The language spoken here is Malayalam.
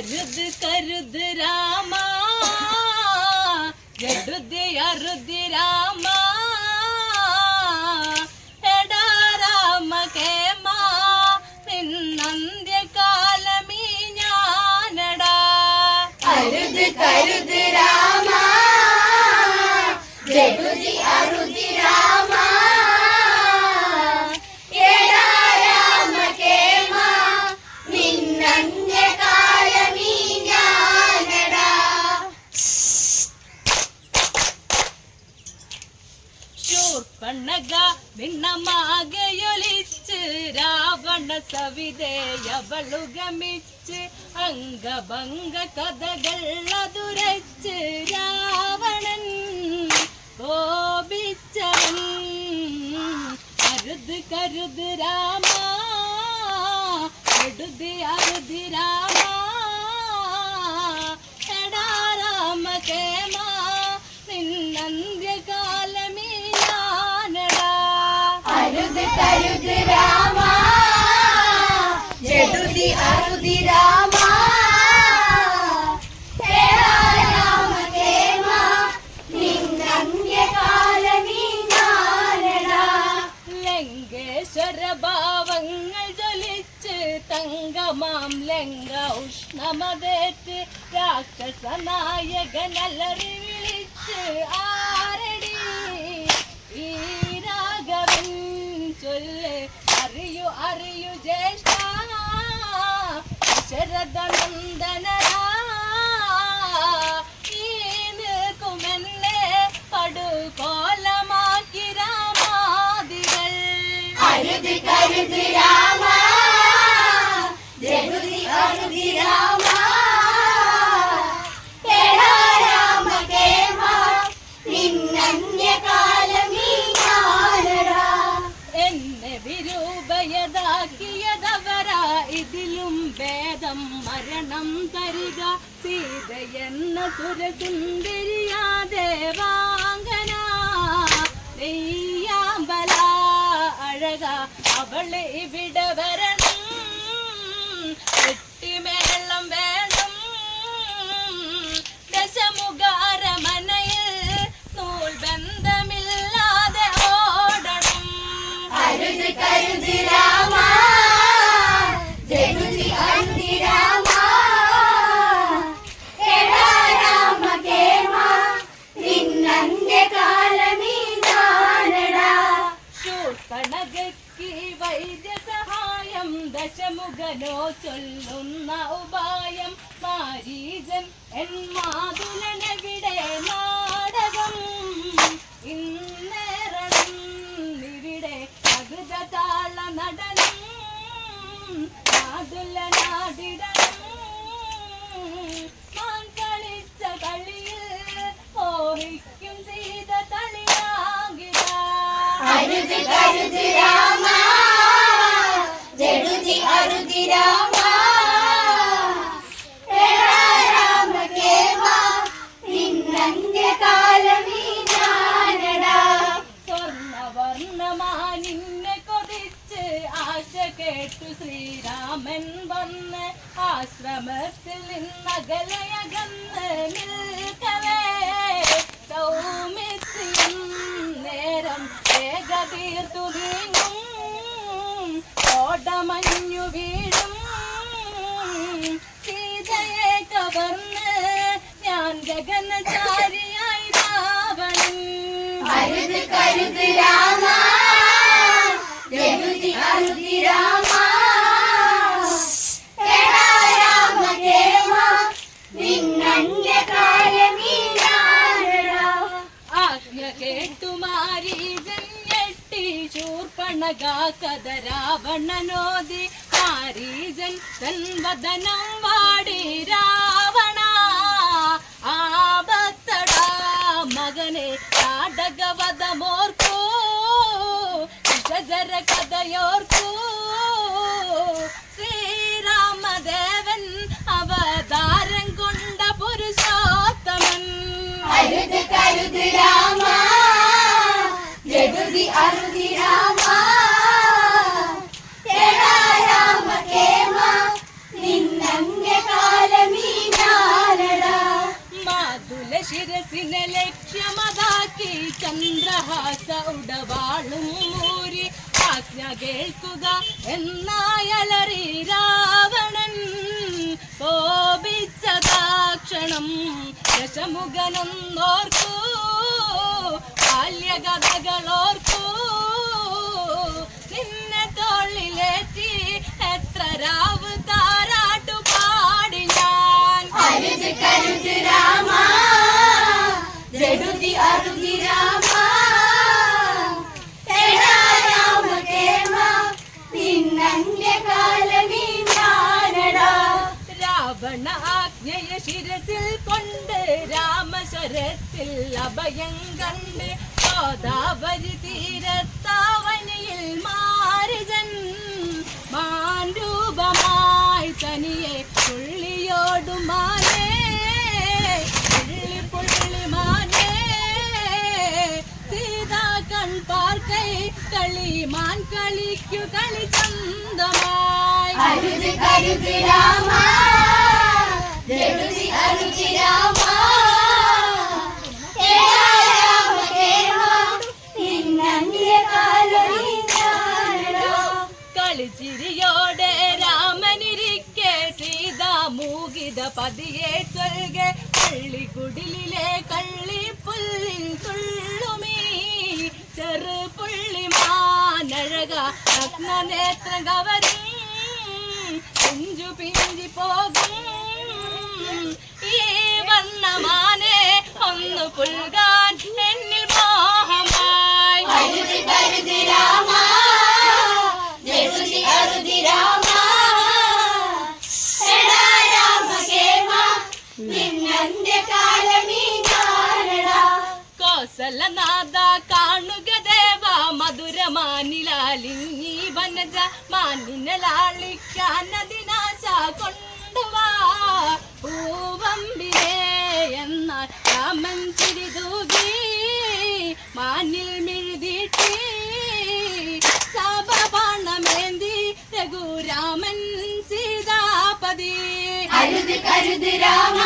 കരുത് കരുത് രാമ എടുതി അറുതി രാമ എടാ രാമ കേമ നിന്നന്ത്യകാലമീ ഞാനടാ കരുത് കരുത് രാമ എടുതി അറുതി രാമ എടാ രാമ കേമ നിന്നന്ത്യകാലമീ ഞാനടാ ശൂർപ്പണഖ ഭിന്നമാകയൊലിച്ച് രാവണ സവിതേയവളു ഗമിച്ച് അംഗഭംഗ കഥകൾ അതുരച്ച് രാവണൻ കോപിച്ചവൻ കരുത് കരുത് രാമ എടുതി അറുതി രാമ എടാ രാമ കേമ നിന്നന്ത്യകാലമീ ഞാനടാ കരുത് കരുത് രാമ എടുതി അറുതി രാമ എടാ രാമ കേമ നിന്നന്ത്യകാലമീ ഞാനടാ ലങ്കേശ്വര ഭാവങ്ങൾ ജ്വലിച്ച് തങ്കമാം ലങ്ക ഉഷ്ണമതേറ്റ് രാക്ഷസ നായകനലറി വിളിച്ച് ആരടി ഈ രാഘവൻ ചൊല്ല് അറിയു അറിയു ജ്യേഷ്ഠ ശരദനന്ദനരാ ഈ നിൽക്കുമെന്നെ പടുകോലമാക്കി രാമാദികൾ കരുത് കരുത് രാമ എടുതി അറുതി രാമ എടാ രാമ കേമ നിന്നന്ത്യകാലമീ ഞാനടാ എന്നെ വിരൂപയതാക്കിയതവരാ ഇതിലും ഭേദം മരണം തരിക സീതയെന്ന സുരസുന്ദരിയാ ദേവാംഗന നെയ്യാമ്പല അഴക അവളെ ഇവിടെ വരണം വെട്ടിമേളം വേണം ദശമുഖ അരമനയിൽ നൂൽ ബന്ധമില്ലാതെ ഓടണം കരുത് കരുത് രാമ എടുതി അറുതി രാമ എടാ രാമ കേമ നിന്നന്ത്യകാലമീ ഞാനടാ ശൂർപ്പണഖയ്ക്ക് വൈദ്യസഹായം ദശമുഖനോ ചൊല്ലുന്ന ഉപായം മാരീചൻ എൻ മാതുലനെവിടെ നാടകം ഇന്നേറണം ഇവിടെ അകൃതതാള നടനം മാതുലനാടിടണം മാൻ കളിച്ച കളിയിൽ ഓഹിക്കും ചെയ്ത തളിയാകിട കരുത് കരുത് രാമ എടുതി അറുതി രാമ എടാ രാമ കേമ നിന്നന്ത്യകാലമീ ഞാനടാ സ്വർണവർണ്ണമാനിന്നെ കൊതിച്ച് ആശ കേട്ടു ശ്രീരാമൻ വന്ന് ആശ്രമത്തിൽ നിന്നകലയകന്ന് നിൽക്കവേ സൗമിത്രിയും നേരം വേഗതീർത്തു നീങ്ങും ഓടമഞ്ഞു വീഴും സീതയെ കവർന്ന് ഞാൻ ഗഗനചാരിയായി രാവണൻ കരുത് കരുത് രാമ എടുതി അറുതി രാമ എടാ രാമ കേമ നിന്നന്ത്യകാലമീ ഞാനടാ ആജ്ഞ കേട്ടു മാരീചൻ ഞെട്ടി ശൂർപ്പണഖ കഥ രാവണനോദി മാരീചൻ തൻ വദനം വാടി രാവണ ആപത്തടാ മകനെ നാടകവധമോർക്കൂ വിഷജര കഥയോർക്കൂ ശ്രീരാമദേവൻ അവതാരം കൊണ്ട പുരുഷോത്തമൻ കരുത് കരുത് രാമ എടുതി അറുതി രാമ എടാ രാമ കേമ നിന്നന്ത്യകാലമീ ചന്ദ്രഹാസ ഉടവാളും മൂരി ആജ്ഞ കേൾക്കുക എന്നായലറി രാവണൻ കോപിച്ച താക്ഷണം ദശമുഖനൊന്നോർക്കൂ ബാല്യകഥകളോർക്കൂ നിന്നെ തോളിലേറ്റി എത്ര രാവ് താരാട്ടു പാടി ഞാൻ അരുത് കരുത് രാമ ജടുതി അരുതി രാമ എടാ രാമകേമ നിന്നന്ത്യകാലമീ ഞാനടാ രാവണ ആജ്ഞയ ശിരസിൽ കൊണ്ട് രാമശരത്തിൽ അഭയം കണ്ട് ഗോദാവരി തീരത്താവനിയിൽ മാരുജൻ മാൻരൂപമായി തനിയെ പുള്ളിയോടുമാനേ പുള്ളി മാനേ സീതാ കൺ പാർക്കൈ കളിമാൻ കളിക്കു കളി ചന്തമായി അരുത് കരുത് രാമ ജടുതി അരുതി രാമ എടാ രാമകേമ നിന്നന്ത്യകാലമീ ഞാനടാ കളിച്ചിരിയോടെ രാമനിരിക്കെ സീതാ മൂകിത പതിയെ ചൊൽകെ പള്ളിക്കുടിലെ കള്ളിപ്പുല്ലിൽ തുള്ളുമീ ചെറുപുള്ളിമാനഴക നഗ്നനേത്രം കവരും പിഞ്ചു പിഞ്ചി പോകും ഈ വണ്ണമാനെ ഒന്ന് പുൽകാൻ എന്നിൽ മോഹമായി അരുത് കരുത് രാമ ജടുതി അരുതി രാമ എടാ രാമകേമ നിന്നന്ത്യകാലമീ ഞാനടാ കോസലനാഥ കാണുക ദേവ മധുരമാനിലാലിങ്ങി വനജ മാനിനലാളിക്കാൻ അതിനാശ കൊണ്ടുവാ പൂവമ്പിലേ എന്നാൽ രാമൻ ചിരിതൂകി മാനിൽ മിഴുതിട്ടി സഭപാണമേന്തി രഘുരാമൻ സീതാപതി അരുത് കരുത് രാമ